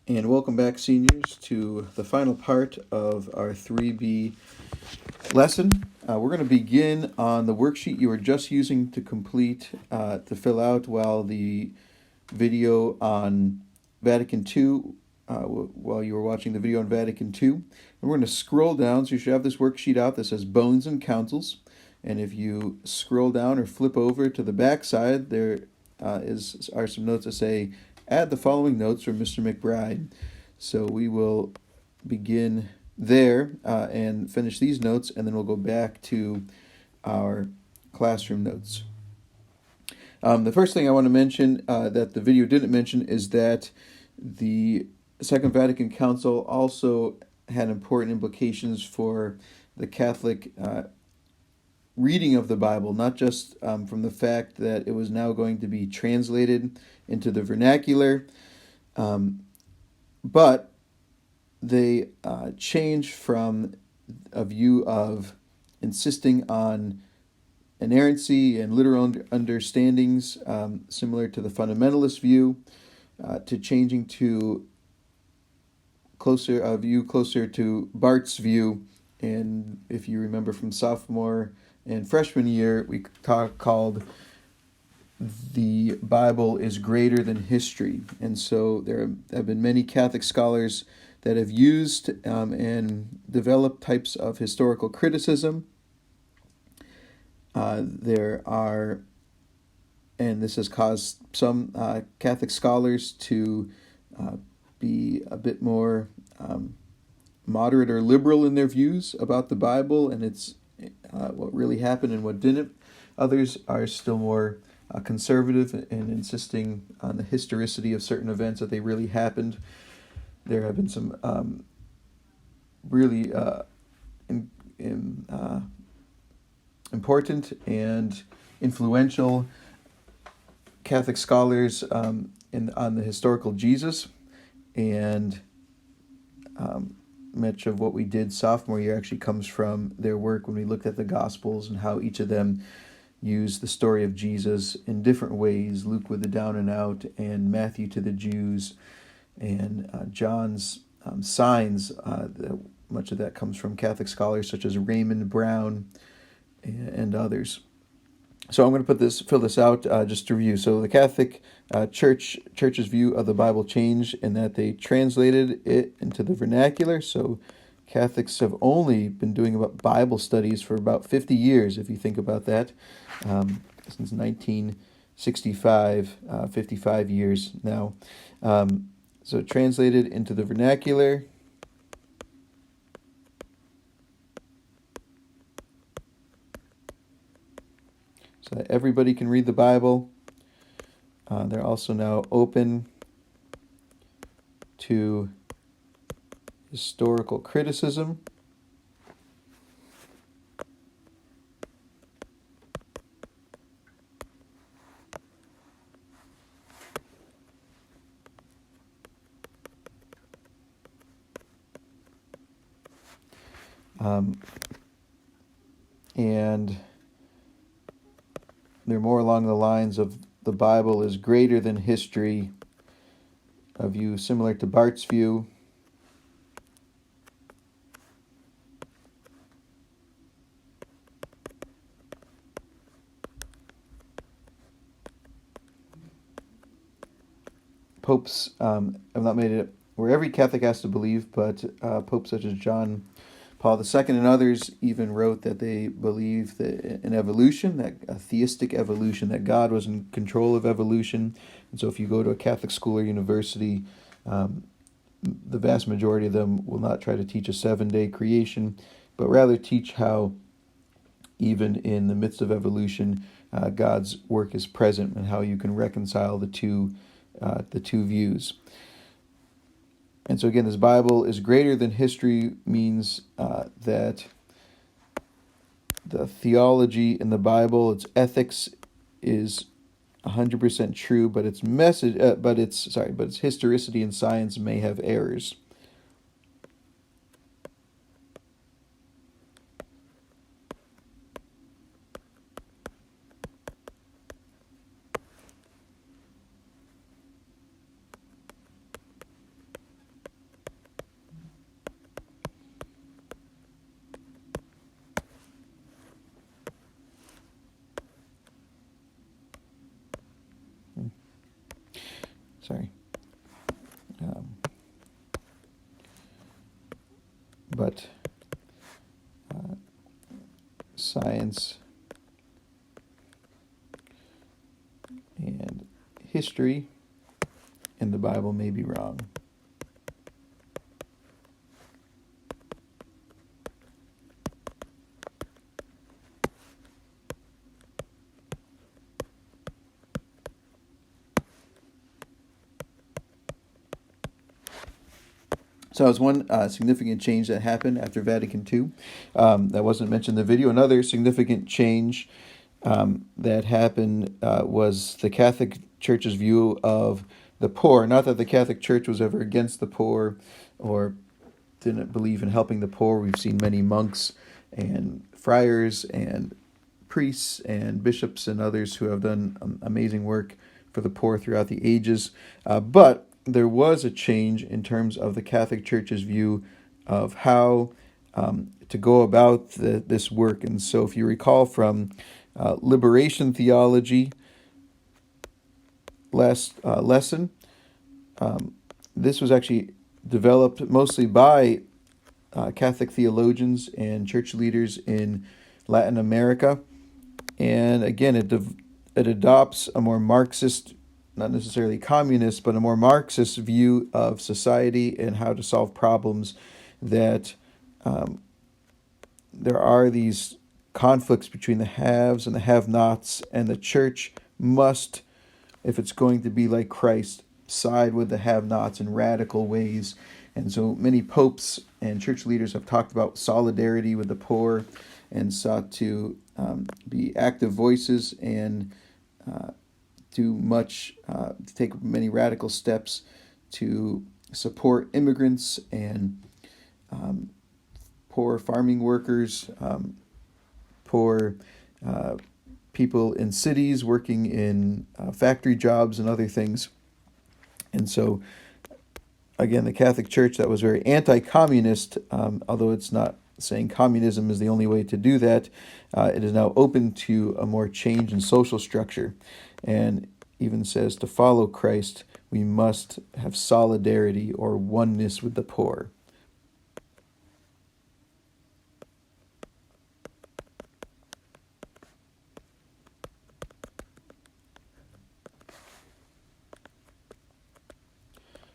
And welcome back, seniors, to the final part of our 3B lesson. We're going to begin on the worksheet you were just using to complete, to fill out while the video on Vatican II, while you were watching the video on Vatican II. And we're going to scroll down, so you should have this worksheet out that says Bones and Councils. And if you scroll down or flip over to the back side, there are some notes that say, add the following notes from Mr. McBride. So we will begin there and finish these notes, and then we'll go back to our classroom notes. The first thing I want to mention that the video didn't mention is that the Second Vatican Council also had important implications for the Catholic reading of the Bible, not just from the fact that it was now going to be translated into the vernacular, but they changed from a view of insisting on inerrancy and literal understandings, similar to the fundamentalist view, to changing to closer to Barth's view. And if you remember from sophomore and freshman year, we called the Bible is greater than history. And so there have been many Catholic scholars that have used and developed types of historical criticism. There are, and this has caused some Catholic scholars to be a bit more moderate or liberal in their views about the Bible and its what really happened and what didn't. Others are still more conservative and insisting on the historicity of certain events, that they really happened. There have been some really important and influential Catholic scholars on the historical Jesus, and much of what we did sophomore year actually comes from their work when we looked at the Gospels and how each of them used the story of Jesus in different ways. Luke with the down and out, and Matthew to the Jews, and John's signs. Much of that comes from Catholic scholars such as Raymond Brown and others. So I'm going to fill this out just to review. So the Catholic Church's view of the Bible changed in that they translated it into the vernacular. So Catholics have only been doing about Bible studies for about 50 years, if you think about that, since 1965, 55 years now. So translated into the vernacular. So that everybody can read the Bible. They're also now open to historical criticism. And they're more along the lines of the Bible is greater than history, a view similar to Barth's view. Popes have not made it where every Catholic has to believe, but popes such as John Paul II and others even wrote that they believe that in evolution, that a theistic evolution, that God was in control of evolution. And so if you go to a Catholic school or university, the vast majority of them will not try to teach a 7-day creation, but rather teach how even in the midst of evolution, God's work is present, and how you can reconcile the two views. And so again, this Bible is greater than history means that the theology in the Bible, its ethics, is 100% true, but its its historicity and science may have errors. Sorry. But science and history in the Bible may be wrong. So that was one significant change that happened after Vatican II. That wasn't mentioned in the video. Another significant change that happened was the Catholic Church's view of the poor. Not that the Catholic Church was ever against the poor or didn't believe in helping the poor. We've seen many monks and friars and priests and bishops and others who have done amazing work for the poor throughout the ages. But there was a change in terms of the Catholic Church's view of how to go about this work. And so if you recall from liberation theology last lesson, this was actually developed mostly by Catholic theologians and church leaders in Latin America. And again, it adopts a more Marxist, not necessarily communist, but a more Marxist view of society and how to solve problems, that there are these conflicts between the haves and the have-nots, and the church must, if it's going to be like Christ, side with the have-nots in radical ways. And so many popes and church leaders have talked about solidarity with the poor and sought to be active voices and take many radical steps to support immigrants and poor farming workers, poor people in cities working in factory jobs and other things. And so, again, the Catholic Church that was very anti-communist, although it's not saying communism is the only way to do that, it is now open to a more change in social structure, and even says to follow Christ, we must have solidarity or oneness with the poor.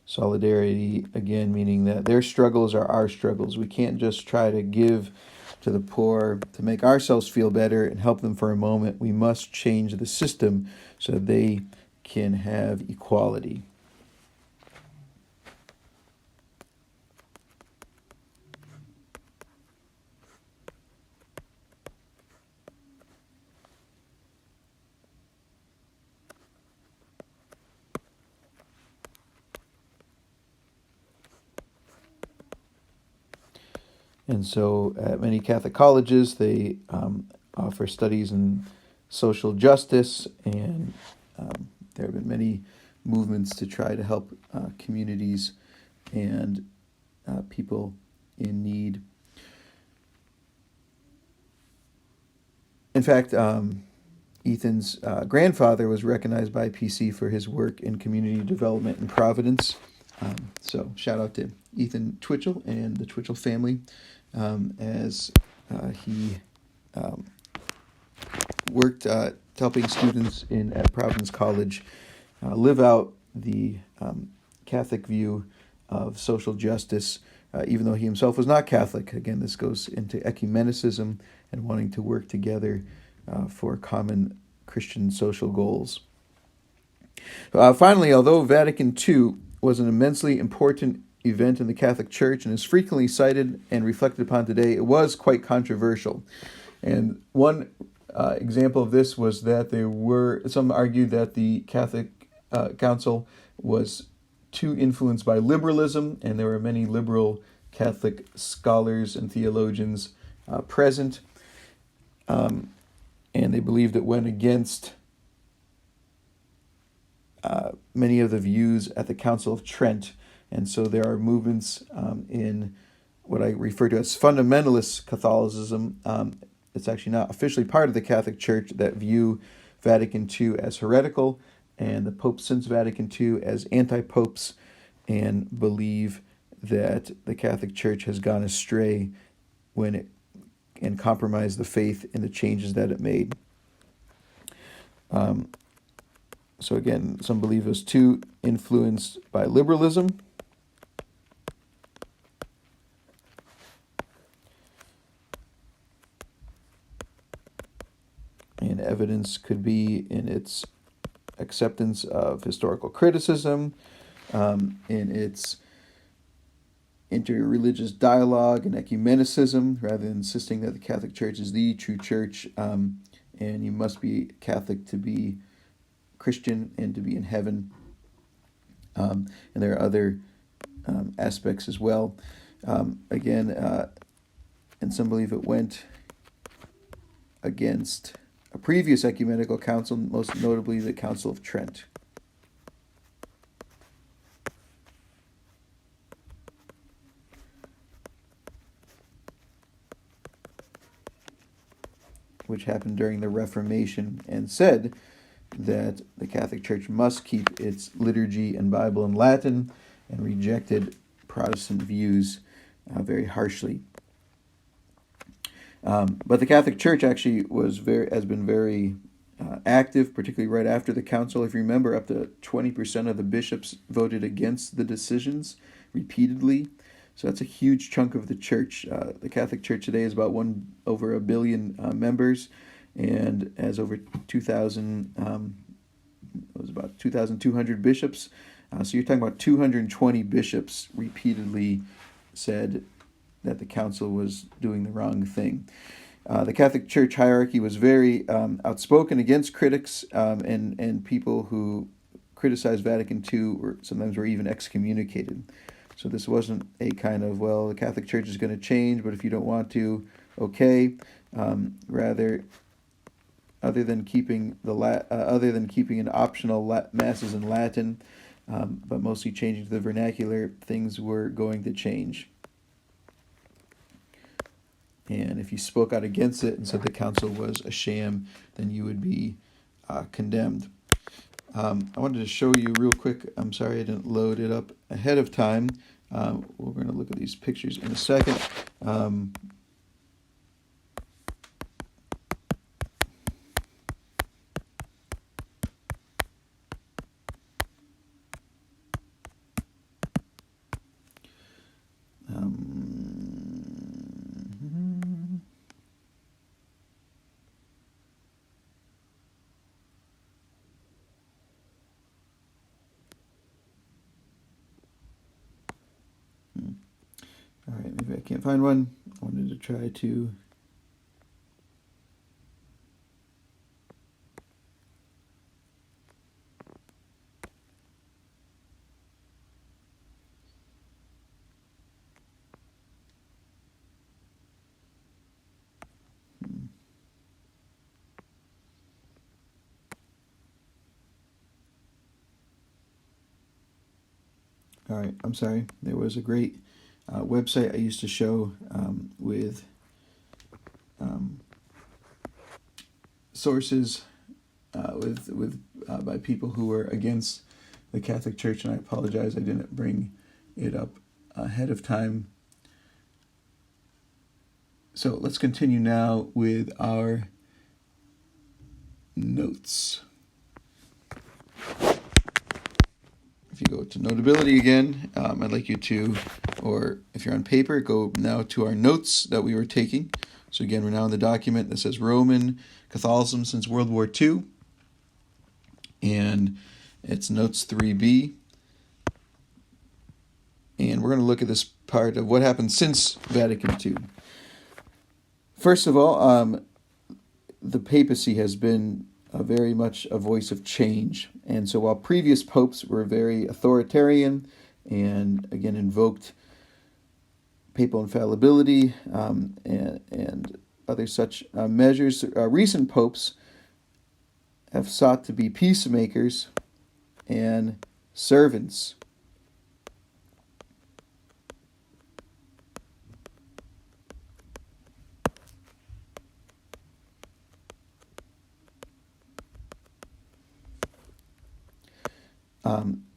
Solidarity, again, meaning that their struggles are our struggles. We can't just try to give to the poor to make ourselves feel better and help them for a moment. We must change the system so they can have equality. And so at many Catholic colleges, they offer studies in social justice, and there have been many movements to try to help communities and people in need. In fact, Ethan's grandfather was recognized by PC for his work in community development in Providence. So shout out to Ethan Twitchell and the Twitchell family as he worked helping students at Providence College live out the Catholic view of social justice, even though he himself was not Catholic. Again, this goes into ecumenicism and wanting to work together for common Christian social goals. Finally, although Vatican II was an immensely important event in the Catholic Church and is frequently cited and reflected upon today, it was quite controversial. And one example of this was that some argued that the Catholic Council was too influenced by liberalism, and there were many liberal Catholic scholars and theologians present, and they believed it went against many of the views at the Council of Trent. And so there are movements in what I refer to as fundamentalist Catholicism. It's actually not officially part of the Catholic Church, that view Vatican II as heretical and the popes since Vatican II as anti-popes and believe that the Catholic Church has gone astray and compromised the faith in the changes that it made. So again, some believe it was too influenced by liberalism. And evidence could be in its acceptance of historical criticism, in its interreligious dialogue and ecumenicism, rather than insisting that the Catholic Church is the true church, and you must be Catholic to be Christian and to be in heaven. And there are other aspects as well. And some believe it went against a previous ecumenical council, most notably the Council of Trent. Which happened during the Reformation, and said that the Catholic Church must keep its liturgy and Bible in Latin, and rejected Protestant views very harshly. But the Catholic Church actually has been very active, particularly right after the council. If you remember, up to 20% of the bishops voted against the decisions repeatedly. So that's a huge chunk of the church. The Catholic Church today is about over 1 billion members, and has over 2,200 bishops. So you're talking about 220 bishops repeatedly said that the council was doing the wrong thing. The Catholic Church hierarchy was very outspoken against critics, and people who criticized Vatican II sometimes were even excommunicated. So this wasn't a kind of, well, the Catholic Church is going to change, but if you don't want to, okay. Rather, other than keeping an optional masses in Latin, but mostly changing to the vernacular, things were going to change. And if you spoke out against it and said the council was a sham, then you would be condemned. I wanted to show you real quick. I'm sorry I didn't load it up ahead of time. We're going to look at these pictures in a second. All right, maybe I can't find one. I wanted to try to... All right, I'm sorry. There was a great website I used to show with sources by people who were against the Catholic Church, and I apologize I didn't bring it up ahead of time. So let's continue now with our notes. If you go to Notability again, I'd like you to, or if you're on paper, go now to our notes that we were taking. So again, we're now in the document that says Roman Catholicism since World War II, and it's notes 3b. And we're going to look at this part of what happened since Vatican II. First of all, the papacy has been very much a voice of change. And so while previous popes were very authoritarian and, again, invoked papal infallibility and other such measures, recent popes have sought to be peacemakers and servants.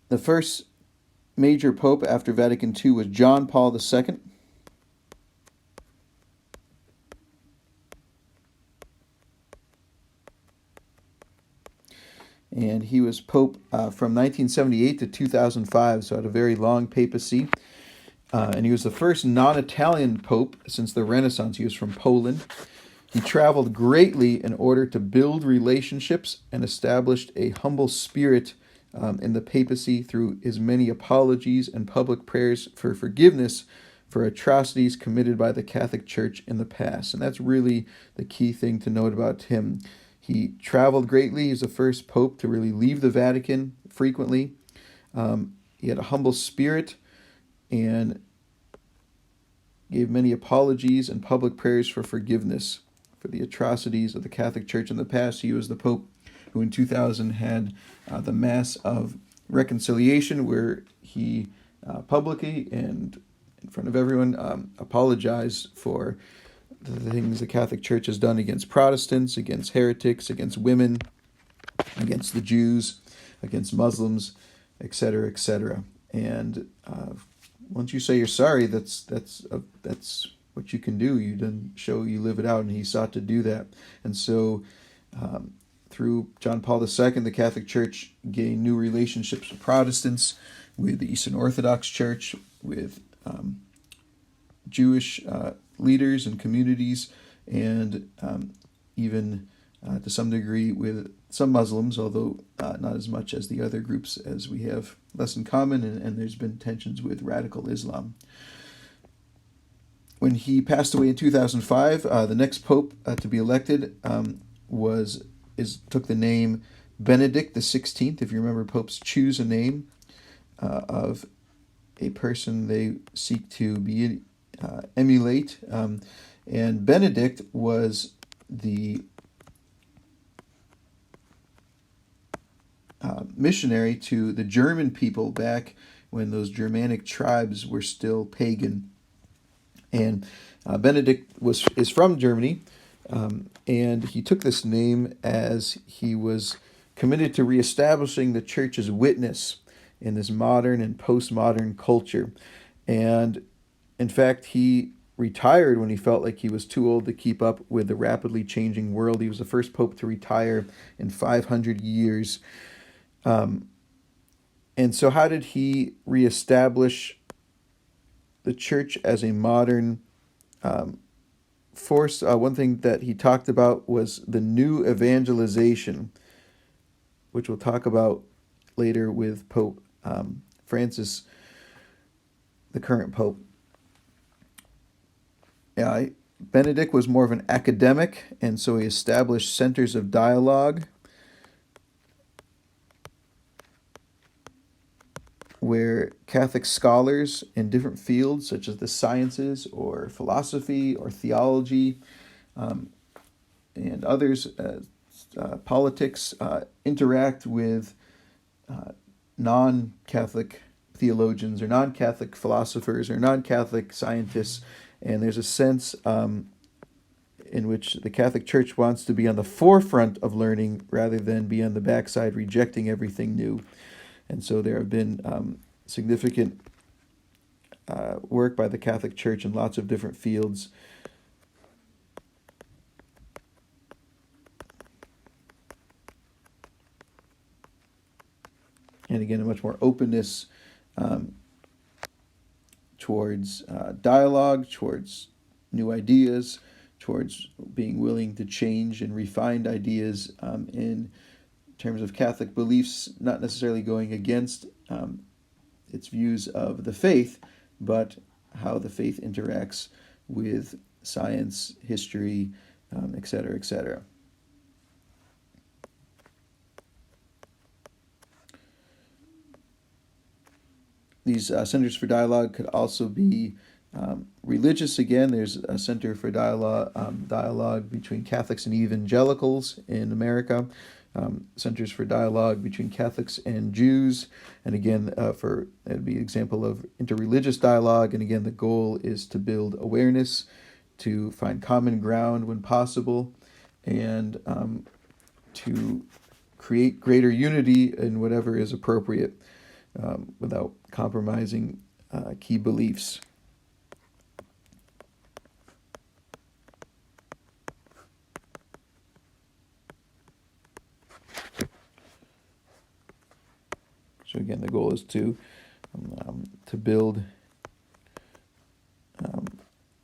The first major pope after Vatican II was John Paul II. And he was pope from 1978 to 2005, so had a very long papacy. And he was the first non-Italian pope since the Renaissance. He was from Poland. He traveled greatly in order to build relationships and established a humble spirit in the papacy through his many apologies and public prayers for forgiveness for atrocities committed by the Catholic Church in the past. And that's really the key thing to note about him. He traveled greatly. He's the first pope to really leave the Vatican frequently. He had a humble spirit and gave many apologies and public prayers for forgiveness for the atrocities of the Catholic Church in the past. He was the pope who in 2000 had the Mass of Reconciliation, where he publicly and in front of everyone apologized for the things the Catholic Church has done against Protestants, against heretics, against women, against the Jews, against Muslims, etc., etc. And once you say you're sorry, that's what you can do. You then show you live it out, and he sought to do that. And so through John Paul II, the Catholic Church gained new relationships with Protestants, with the Eastern Orthodox Church, with Jewish leaders and communities, and even to some degree with some Muslims, although not as much as the other groups, as we have less in common, and there's been tensions with radical Islam. When he passed away in 2005, the next pope to be elected took the name Benedict XVI. If you remember, popes choose a name of a person they seek to emulate. And Benedict was the missionary to the German people back when those Germanic tribes were still pagan. And Benedict is from Germany, and he took this name as he was committed to reestablishing the church's witness in this modern and postmodern culture. And in fact, he retired when he felt like he was too old to keep up with the rapidly changing world. He was the first pope to retire in 500 years. And so how did he reestablish the church as a modern force? One thing that he talked about was the new evangelization, which we'll talk about later with Pope Francis, the current pope. Benedict was more of an academic, and so he established centers of dialogue where Catholic scholars in different fields, such as the sciences or philosophy or theology, and others, politics, interact with non-Catholic theologians or non-Catholic philosophers or non-Catholic scientists. And there's a sense in which the Catholic Church wants to be on the forefront of learning rather than be on the backside rejecting everything new. And so there have been significant work by the Catholic Church in lots of different fields. And again, a much more openness towards dialogue, towards new ideas, towards being willing to change and refined ideas in terms of Catholic beliefs, not necessarily going against its views of the faith, but how the faith interacts with science, history, etc., etc. These centers for dialogue could also be religious. Again, there's a center for dialogue between Catholics and evangelicals in America. Centers for dialogue between Catholics and Jews, and again, that'd be an example of interreligious dialogue. And again, the goal is to build awareness, to find common ground when possible, and to create greater unity in whatever is appropriate without compromising key beliefs. So again, the goal is to build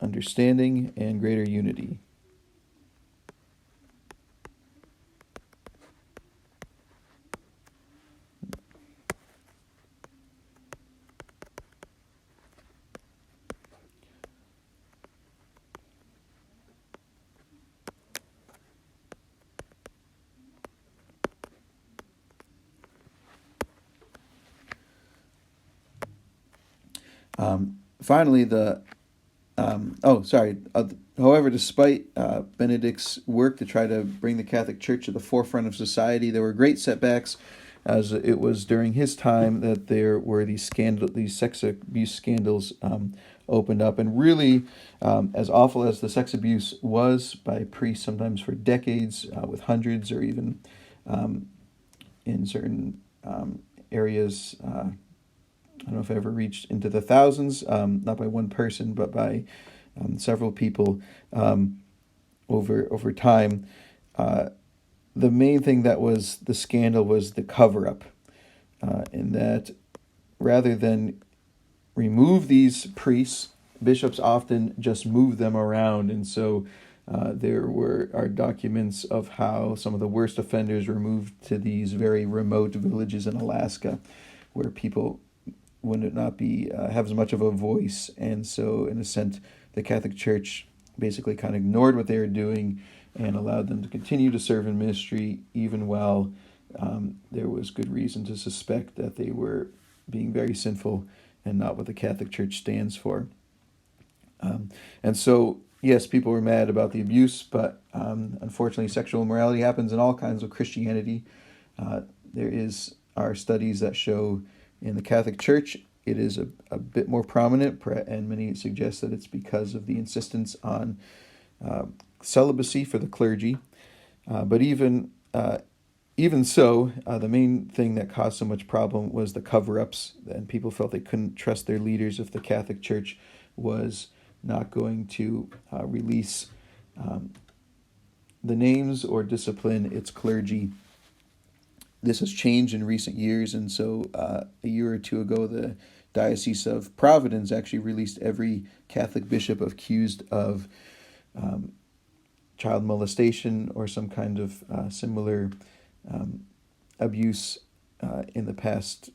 understanding and greater unity. Finally, however, despite Benedict's work to try to bring the Catholic Church to the forefront of society, there were great setbacks, as it was during his time that there were these sex abuse scandals opened up. And really, as awful as the sex abuse was by priests, sometimes for decades, with hundreds or even in certain areas, I don't know if it ever reached into the thousands, not by one person, but by several people over time. The main thing that was the scandal was the cover-up, in that rather than remove these priests, bishops often just move them around. And so there are documents of how some of the worst offenders were moved to these very remote villages in Alaska, where people would not be have as much of a voice. And so in a sense, the Catholic Church basically kind of ignored what they were doing and allowed them to continue to serve in ministry, even while there was good reason to suspect that they were being very sinful and not what the Catholic Church stands for. And so, yes, people were mad about the abuse, but unfortunately sexual immorality happens in all kinds of Christianity. There are studies that show in the Catholic Church it is a bit more prominent, and many suggest that it's because of the insistence on celibacy for the clergy. But even so, the main thing that caused so much problem was the cover-ups, and people felt they couldn't trust their leaders if the Catholic Church was not going to release the names or discipline its clergy. This has changed in recent years, and so a year or two ago, the Diocese of Providence actually released every Catholic bishop accused of child molestation or some kind of similar abuse in the past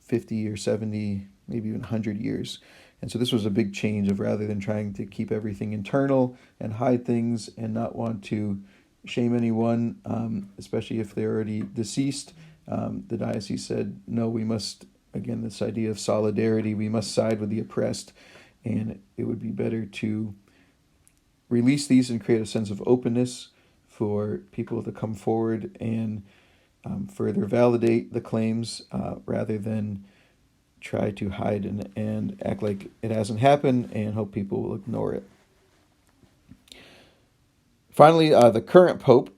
50 or 70, maybe even 100 years. And so this was a big change of, rather than trying to keep everything internal and hide things and not want to shame anyone, especially if they're already deceased, the diocese said, no, we must, again, this idea of solidarity, we must side with the oppressed, and it would be better to release these and create a sense of openness for people to come forward and further validate the claims, rather than try to hide and act like it hasn't happened and hope people will ignore it. Finally, the current Pope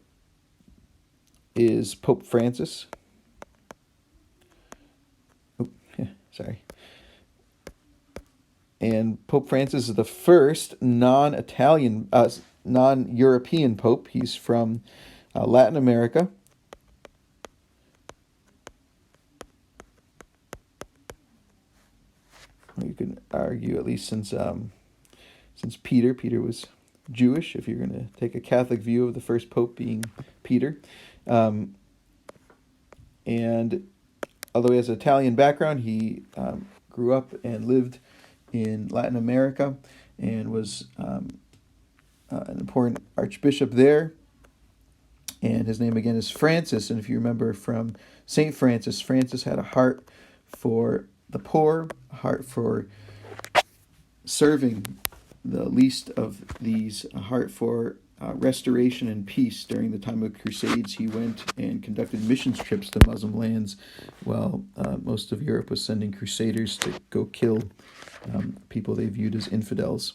is Pope Francis. Sorry. And Pope Francis is the first non-Italian, non-European Pope. He's from Latin America. You can argue, at least since Peter was Jewish, if you're going to take a Catholic view of the first Pope being Peter. And although he has an Italian background, he grew up and lived in Latin America and was an important archbishop there. And his name again is Francis. And if you remember from St. Francis, Francis had a heart for the poor, a heart for serving the least of these, a heart for restoration and peace. During the time of Crusades, he went and conducted missions trips to Muslim lands, while most of Europe was sending crusaders to go kill people they viewed as infidels.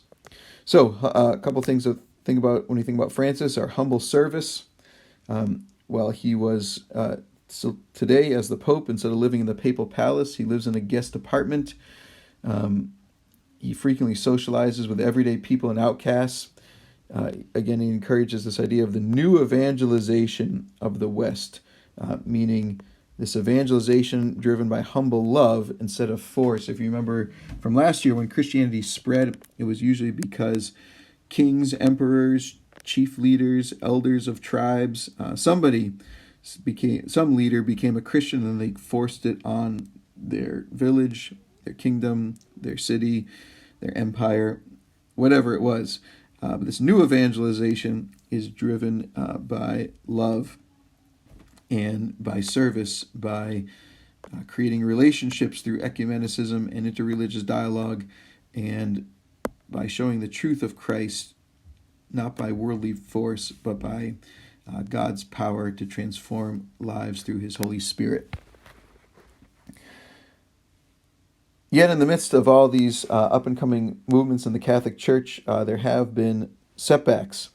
So a couple things to think about when you think about Francis: our humble service, while he was so today as the Pope, instead of living in the papal palace, he lives in a guest apartment. He frequently socializes with everyday people and outcasts. Again, he encourages this idea of the new evangelization of the West, meaning this evangelization driven by humble love instead of force. If you remember from last year, when Christianity spread, it was usually because kings, emperors, chief leaders, elders of tribes, some leader became a Christian, and they forced it on their village, their kingdom, their city, their empire, whatever it was. But this new evangelization is driven by love and by service, by creating relationships through ecumenicism and interreligious dialogue, and by showing the truth of Christ, not by worldly force, but by God's power to transform lives through his Holy Spirit. Yet in the midst of all these up-and-coming movements in the Catholic Church, there have been setbacks.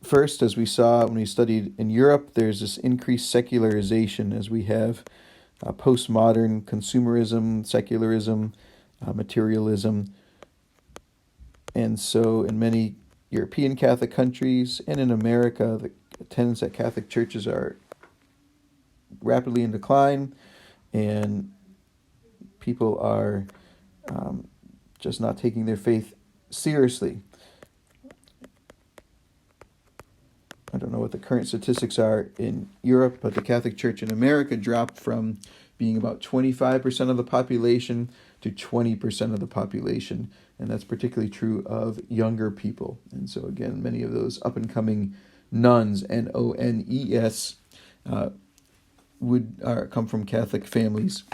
First, as we saw when we studied in Europe, there's this increased secularization as we have postmodern consumerism, secularism, materialism. And so in many European Catholic countries and in America, the attendance at Catholic churches are rapidly in decline, and people are just not taking their faith seriously. I don't know what the current statistics are in Europe, but the Catholic Church in America dropped from being about 25% of the population to 20% of the population. And that's particularly true of younger people. And so again, many of those up-and-coming nuns, N-O-N-E-S, would come from Catholic families.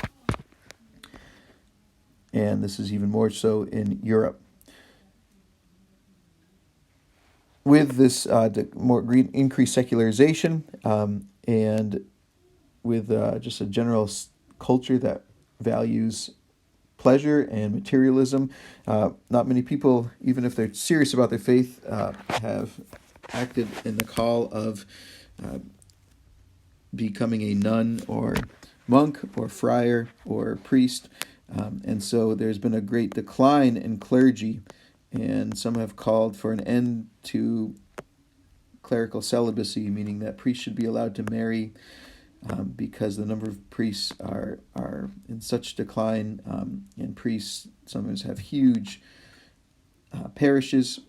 And this is even more so in Europe. With this more increased secularization and with just a general culture that values pleasure and materialism, not many people, even if they're serious about their faith, have acted in the call of becoming a nun or monk or friar or priest. And so there's been a great decline in clergy, and some have called for an end to clerical celibacy, meaning that priests should be allowed to marry because the number of priests are in such decline, and priests sometimes have huge parishes,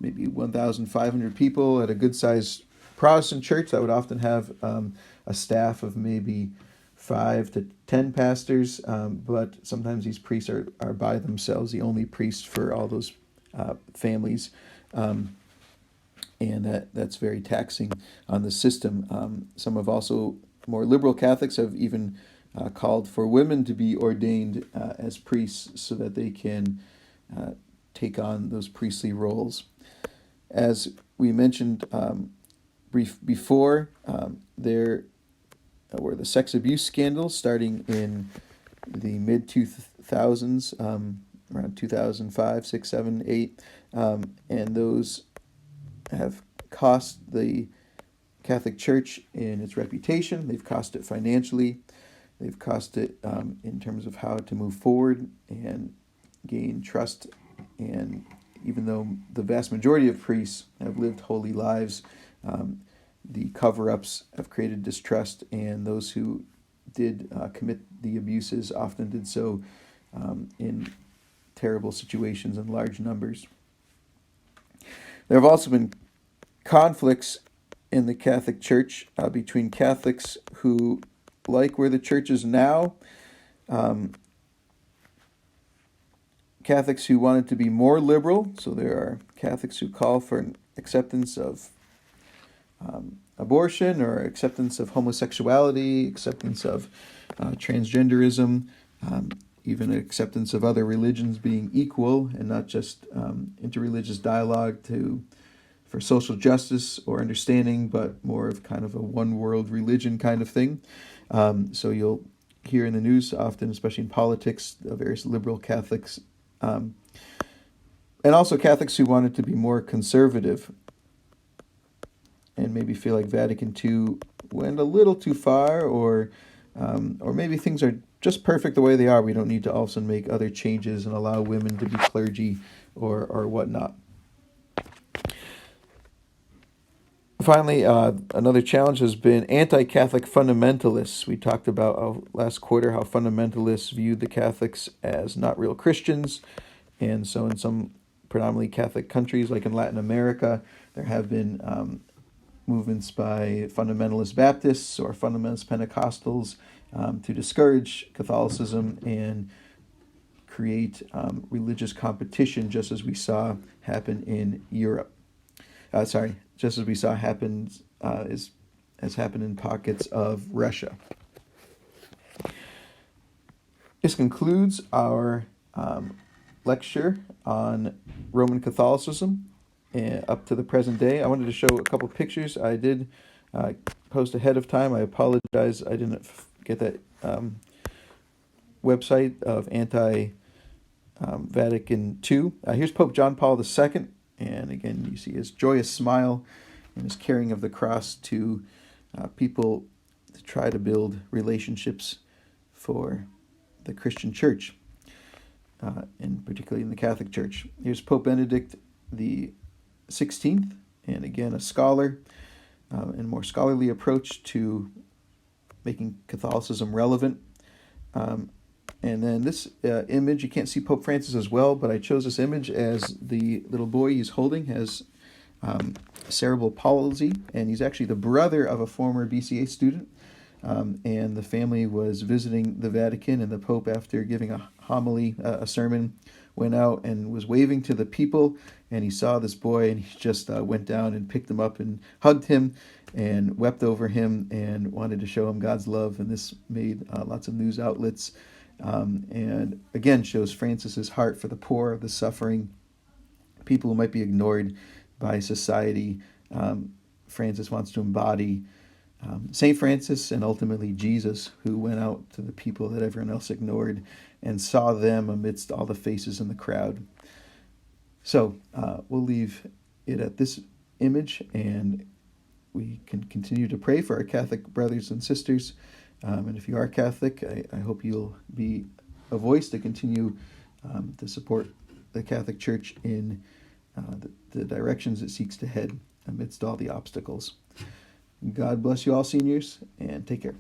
maybe 1,500 people at a good-sized Protestant church that would often have a staff of maybe 5 to 10 pastors, but sometimes these priests are by themselves, the only priest for all those families, and that's very taxing on the system. Some have also, more liberal Catholics have even called for women to be ordained as priests so that they can take on those priestly roles. As we mentioned before, there were the sex abuse scandals starting in the mid-2000s, around 2005, 6, 7, 8, and those have cost the Catholic Church in its reputation. They've cost it financially. They've cost it in terms of how to move forward and gain trust. And even though the vast majority of priests have lived holy lives, the cover-ups have created distrust, and those who did commit the abuses often did so in terrible situations in large numbers. There have also been conflicts in the Catholic Church between Catholics who like where the Church is now, Catholics who wanted to be more liberal. So there are Catholics who call for an acceptance of abortion or acceptance of homosexuality, acceptance of transgenderism, even acceptance of other religions being equal and not just interreligious dialogue for social justice or understanding, but more of kind of a one world religion kind of thing. So you'll hear in the news often, especially in politics, various liberal Catholics, and also Catholics who wanted to be more conservative. and maybe feel like Vatican II went a little too far, or maybe things are just perfect the way they are. We don't need to also make other changes and allow women to be clergy or whatnot. Finally, another challenge has been anti-Catholic fundamentalists. We talked about last quarter how fundamentalists viewed the Catholics as not real Christians. And so in some predominantly Catholic countries, like in Latin America, there have been movements by fundamentalist Baptists or fundamentalist Pentecostals to discourage Catholicism and create religious competition, just as we saw happen in Europe. Just as we saw happen has happened in pockets of Russia. This concludes our lecture on Roman Catholicism up to the present day. I wanted to show a couple pictures. I did post ahead of time. I apologize I didn't get that website of Vatican II. Here's Pope John Paul II. And again, you see his joyous smile and his carrying of the cross to people to try to build relationships for the Christian church, and particularly in the Catholic Church. Here's Pope Benedict the 16th, and again, a scholar and more scholarly approach to making Catholicism relevant. And then this image, you can't see Pope Francis as well, but I chose this image as the little boy he's holding has cerebral palsy, and he's actually the brother of a former BCA student. And the family was visiting the Vatican, and the Pope, after giving a homily, a sermon, went out and was waving to the people, and he saw this boy, and he just went down and picked him up and hugged him and wept over him and wanted to show him God's love. And this made lots of news outlets. And again shows Francis's heart for the poor, the suffering, people who might be ignored by society. Francis wants to embody St. Francis and ultimately Jesus, who went out to the people that everyone else ignored and saw them amidst all the faces in the crowd. So we'll leave it at this image, and we can continue to pray for our Catholic brothers and sisters. And if you are Catholic, I hope you'll be a voice to continue to support the Catholic Church in the directions it seeks to head amidst all the obstacles. God bless you all, seniors, and take care.